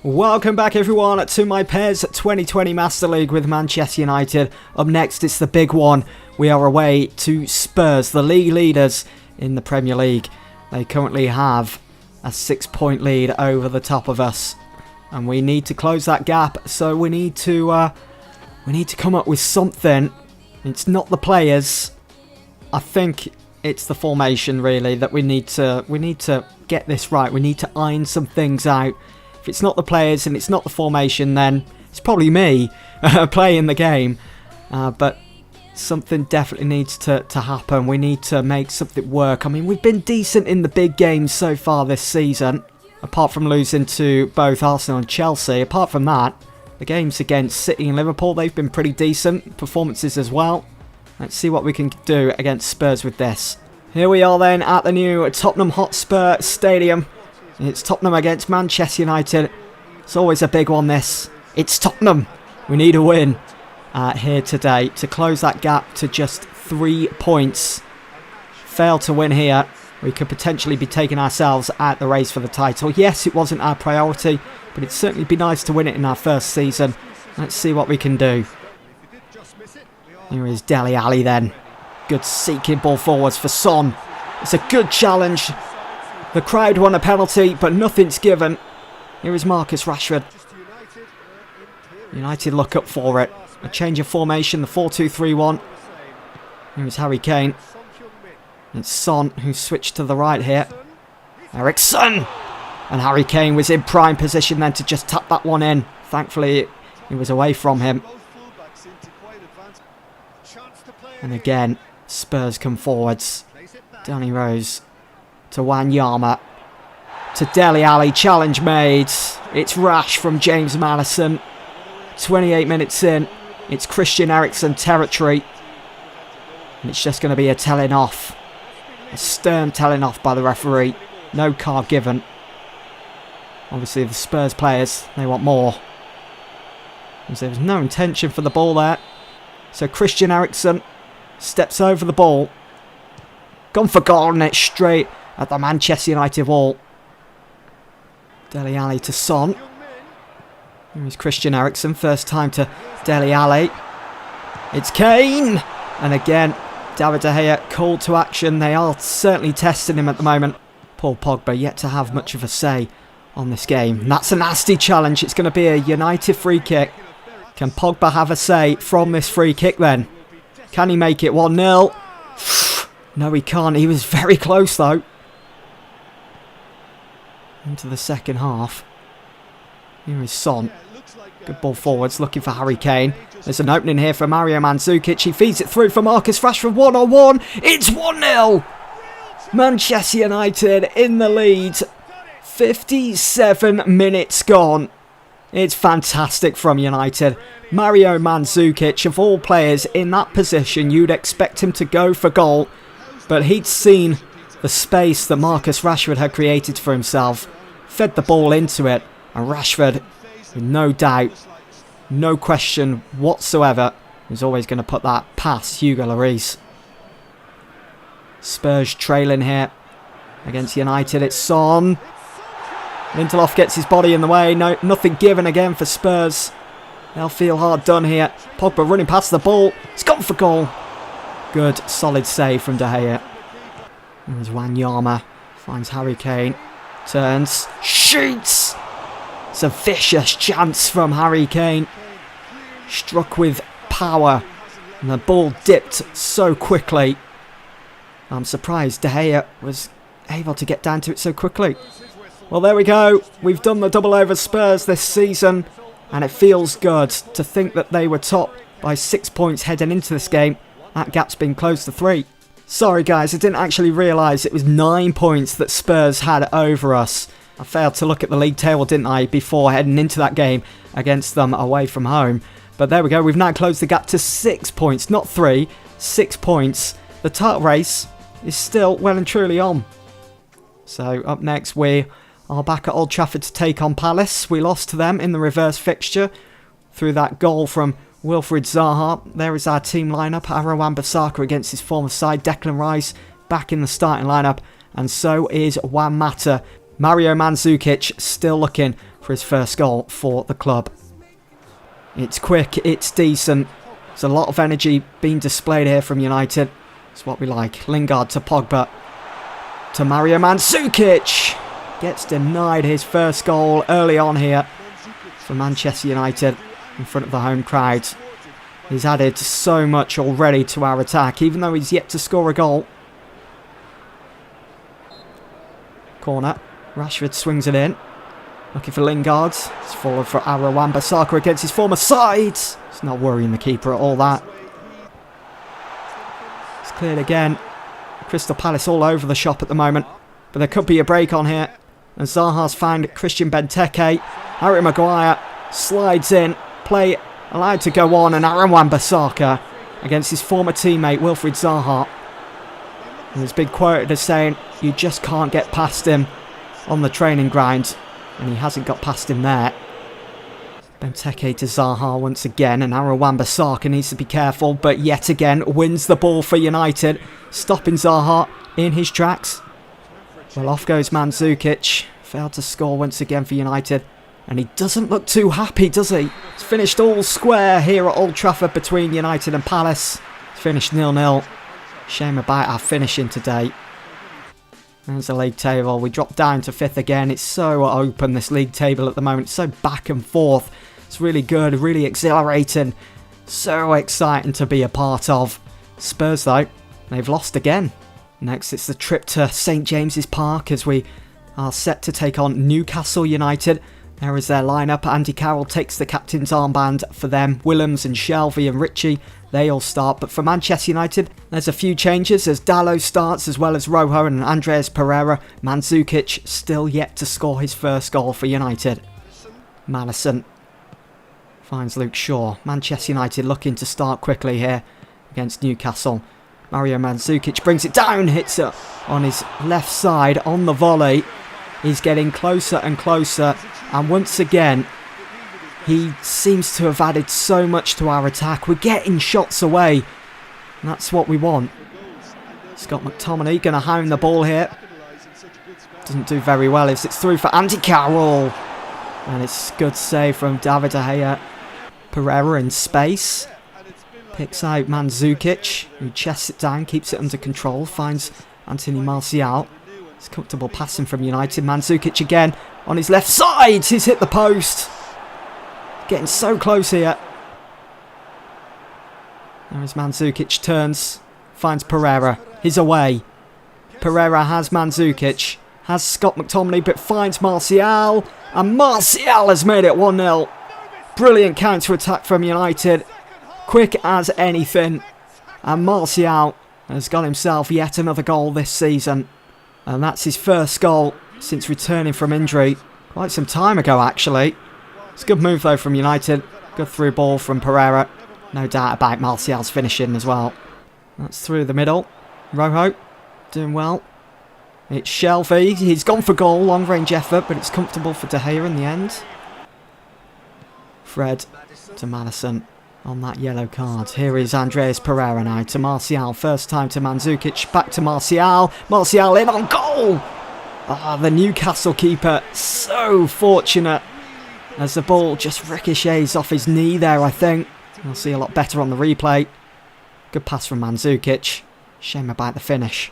Welcome back everyone to my PES 2020 Master League with Manchester United. Up next it's the big one. We are away to Spurs, the league leaders in the Premier League. They currently have a 6-point lead over the top of us. And we need to close that gap, so we need to come up with something. It's not the players. I think it's the formation really that we need to get this right. We need to iron some things out. If it's not the players and it's not the formation, then it's probably me playing the game. But something definitely needs to happen. We need to make something work. I mean, we've been decent in the big games so far this season, apart from losing to both Arsenal and Chelsea. Apart from that, the games against City and Liverpool, they've been pretty decent. Performances as well. Let's see what we can do against Spurs with this. Here we are then at the new Tottenham Hotspur Stadium. It's Tottenham against Manchester United. It's always a big one, this. It's Tottenham. We need a win here today to close that gap to just 3 points. Fail to win here, we could potentially be taking ourselves out the race for the title. Yes, it wasn't our priority, but it'd certainly be nice to win it in our first season. Let's see what we can do. Here is Dele Alli then. Good seeking ball forwards for Son. It's a good challenge. The crowd won a penalty, but nothing's given. Here is Marcus Rashford. United look up for it. A change of formation, the 4-2-3-1. Here is Harry Kane. It's Son who switched to the right here. Eriksen! And Harry Kane was in prime position then to just tap that one in. Thankfully, it was away from him. And again, Spurs come forwards. Danny Rose to Wanyama, to Dele Alli, challenge made. It's rash from James Maddison. 28 minutes in, it's Christian Eriksen territory. And it's just going to be a telling off. A stern telling off by the referee. No card given. Obviously the Spurs players, they want more. And there was no intention for the ball there. So Christian Eriksen steps over the ball. Gone for goal, and it's straight at the Manchester United wall. Dele Alli to Son. Here's Christian Eriksen, first time to Dele Alli. It's Kane! And again, David De Gea called to action. They are certainly testing him at the moment. Paul Pogba yet to have much of a say on this game. And that's a nasty challenge. It's going to be a United free kick. Can Pogba have a say from this free kick then? Can he make it 1-0? No, he can't. He was very close though. Into the second half. Here is Son. Good ball forwards, looking for Harry Kane. There's an opening here for Mario Mandzukic. He feeds it through for Marcus Rashford. 1-on-1. It's 1-0. Manchester United in the lead. 57 minutes gone. It's fantastic from United. Mario Mandzukic, of all players in that position, you'd expect him to go for goal. But he'd seen the space that Marcus Rashford had created for himself. Fed the ball into it. And Rashford, with no doubt, no question whatsoever, was always going to put that past Hugo Lloris. Spurs trailing here against United. It's Son. Lindelof gets his body in the way. No, nothing given again for Spurs. They'll feel hard done here. Pogba running past the ball. It's gone for goal. Good, solid save from De Gea. There's Wanyama. Finds Harry Kane. Turns. Shoots! It's a vicious chance from Harry Kane. Struck with power. And the ball dipped so quickly. I'm surprised De Gea was able to get down to it so quickly. Well, there we go. We've done the double over Spurs this season. And it feels good to think that they were top by 6 points heading into this game. That gap's been closed to 3. Sorry guys, I didn't actually realise it was 9 points that Spurs had over us. I failed to look at the league table, didn't I, before heading into that game against them away from home. But there we go, we've now closed the gap to 6 points, not 3, 6 points. The title race is still well and truly on. So up next we are back at Old Trafford to take on Palace. We lost to them in the reverse fixture through that goal from Wilfried Zaha. There is our team lineup. Aaron Wan-Bissaka against his former side. Declan Rice back in the starting lineup. And so is Juan Mata. Mario Mandzukic still looking for his first goal for the club. It's quick, it's decent. There's a lot of energy being displayed here from United. It's what we like. Lingard to Pogba. To Mario Mandzukic. Gets denied his first goal early on here for Manchester United in front of the home crowd. He's added so much already to our attack, even though he's yet to score a goal. Corner. Rashford swings it in. Looking for Lingard. It's fallen for Wan-Bissaka against his former side. It's not worrying the keeper at all, that. It's cleared again. Crystal Palace all over the shop at the moment. But there could be a break on here. And Zaha's found Christian Benteke. Harry Maguire slides in. Play allowed to go on. And Wan-Bissaka against his former teammate Wilfried Zaha. And he's been quoted as saying, you just can't get past him on the training ground. And he hasn't got past him there. Benteke to Zaha once again. And Wan-Bissaka needs to be careful. But yet again wins the ball for United. Stopping Zaha in his tracks. Well, off goes Mandzukic. Failed to score once again for United. And he doesn't look too happy, does he? It's finished all square here at Old Trafford between United and Palace. It's finished 0-0. Shame about our finishing today. There's the league table. We dropped down to 5th again. It's so open, this league table at the moment. It's so back and forth. It's really good, really exhilarating. So exciting to be a part of. Spurs, though, they've lost again. Next, it's the trip to St James's Park as we are set to take on Newcastle United. There is their lineup. Andy Carroll takes the captain's armband for them. Willems and Shelvey and Ritchie, they all start. But for Manchester United, there's a few changes as Dalot starts as well as Rojo and Andreas Pereira. Mandzukic still yet to score his first goal for United. Maddison finds Luke Shaw. Manchester United looking to start quickly here against Newcastle. Mario Mandzukic brings it down, hits it on his left side on the volley. He's getting closer and closer, and once again, he seems to have added so much to our attack. We're getting shots away, and that's what we want. Scott McTominay going to hound the ball here. Doesn't do very well as it's through for Andy Carroll. And it's a good save from David De Gea. Pereira in space. Picks out Mandzukic, who chests it down, keeps it under control, finds Anthony Martial. It's comfortable passing from United. Mandzukic again on his left side. He's hit the post. Getting so close here. There is Mandzukic, turns, finds Pereira. He's away. Pereira has Mandzukic, has Scott McTominay, but finds Martial. And Martial has made it 1-0. Brilliant counter-attack from United. Quick as anything. And Martial has got himself yet another goal this season. And that's his first goal since returning from injury. Quite some time ago, actually. It's a good move, though, from United. Good through ball from Pereira. No doubt about Martial's finishing as well. That's through the middle. Rojo doing well. It's Shelvey. He's gone for goal. Long-range effort, but it's comfortable for De Gea in the end. Fred to Maddison on that yellow card. Here is Andreas Pereira now to Martial. First time to Mandzukic. Back to Martial. Martial in on goal. The Newcastle keeper so fortunate as the ball just ricochets off his knee there, I think. We'll see a lot better on the replay. Good pass from Mandzukic. Shame about the finish.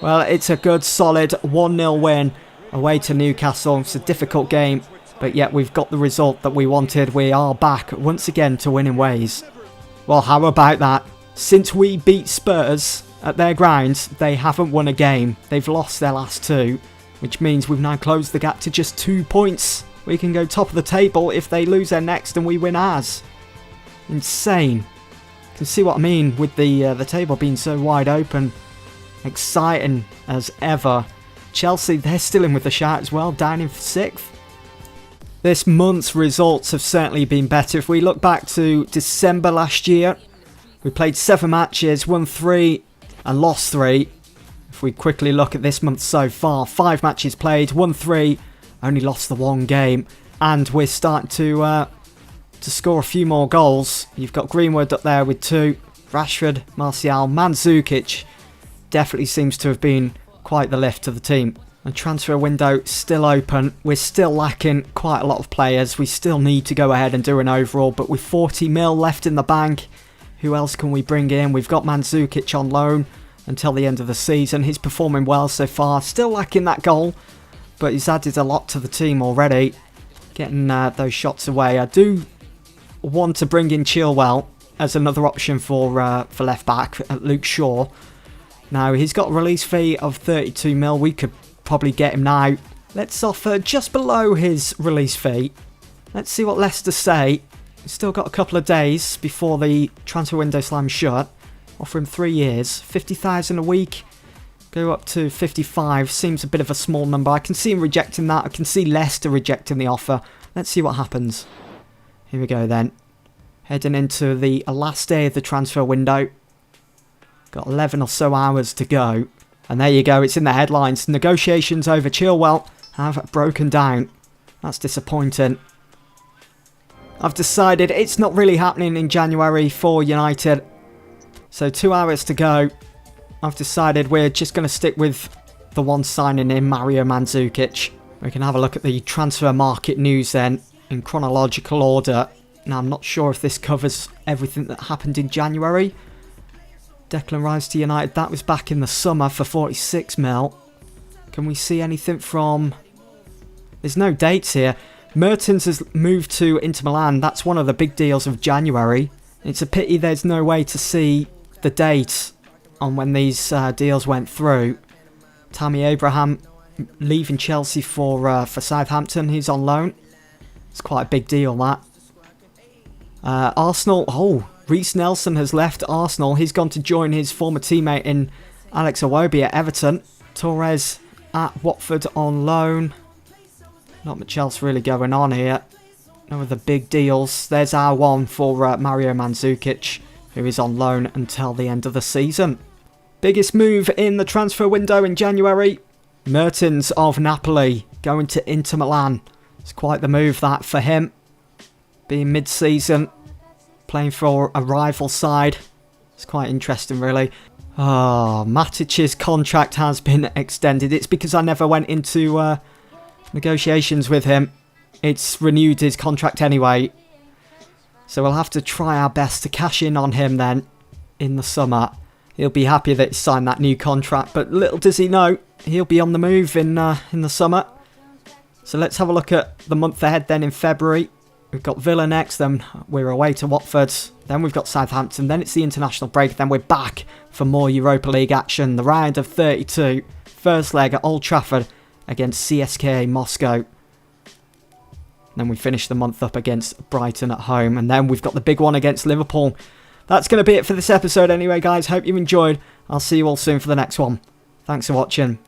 Well, it's a good, solid 1-0 win away to Newcastle. It's a difficult game, but yet we've got the result that we wanted. We are back once again to winning ways. Well, how about that? Since we beat Spurs at their grounds, they haven't won a game. They've lost their last 2, which means we've now closed the gap to just 2 points. We can go top of the table if they lose their next and we win ours. Insane. You can see what I mean with the table being so wide open. Exciting as ever. Chelsea, they're still in with the shout as well, down in 6th. This month's results have certainly been better. If we look back to December last year, we played 7 matches, won 3 and lost 3. If we quickly look at this month so far, 5 matches played, won 3, only lost the 1 game. And we're starting to score a few more goals. You've got Greenwood up there with 2, Rashford, Martial, Mandzukic. Definitely seems to have been quite the lift to the team. The transfer window still open. We're still lacking quite a lot of players. We still need to go ahead and do an overall, but with 40 mil left in the bank, who else can we bring in? We've got Mandzukic on loan until the end of the season. He's performing well so far. Still lacking that goal, but he's added a lot to the team already, getting those shots away. I do want to bring in Chilwell as another option for left back, Luke Shaw. Now, he's got a release fee of 32 mil. We could probably get him now. Let's offer just below his release fee. Let's see what Leicester say. We've still got a couple of days before the transfer window slams shut. Offer him 3 years, 50,000 a week. Go up to 55. Seems a bit of a small number. I can see him rejecting that. I can see Leicester rejecting the offer. Let's see what happens. Here we go then. Heading into the last day of the transfer window. Got 11 or so hours to go. And there you go, it's in the headlines. Negotiations over Chilwell have broken down. That's disappointing. I've decided it's not really happening in January for United. So 2 hours to go. I've decided we're just going to stick with the one signing in, Mario Mandzukic. We can have a look at the transfer market news then in chronological order. Now, I'm not sure if this covers everything that happened in January. Declan Rice to United, that was back in the summer for 46 mil. Can we see anything from... There's no dates here. Mertens has moved to Inter Milan. That's one of the big deals of January. It's a pity there's no way to see the date on when these deals went through. Tammy Abraham leaving Chelsea for Southampton. He's on loan. It's quite a big deal, that. Arsenal... Oh... Reece Nelson has left Arsenal. He's gone to join his former teammate in Alex Iwobi at Everton. Torres at Watford on loan. Not much else really going on here. No other big deals. There's our one for Mario Mandzukic, who is on loan until the end of the season. Biggest move in the transfer window in January. Mertens of Napoli going to Inter Milan. It's quite the move that for him. Being mid-season. Playing for a rival side. It's quite interesting, really. Oh, Matic's contract has been extended. It's because I never went into negotiations with him. It's renewed his contract anyway. So we'll have to try our best to cash in on him then in the summer. He'll be happy that he signed that new contract, but little does he know, he'll be on the move in the summer. So let's have a look at the month ahead then in February. We've got Villa next, then we're away to Watford, then we've got Southampton, then it's the international break, then we're back for more Europa League action. The round of 32, first leg at Old Trafford against CSKA Moscow. Then we finish the month up against Brighton at home, and then we've got the big one against Liverpool. That's going to be it for this episode anyway, guys. Hope you enjoyed. I'll see you all soon for the next one. Thanks for watching.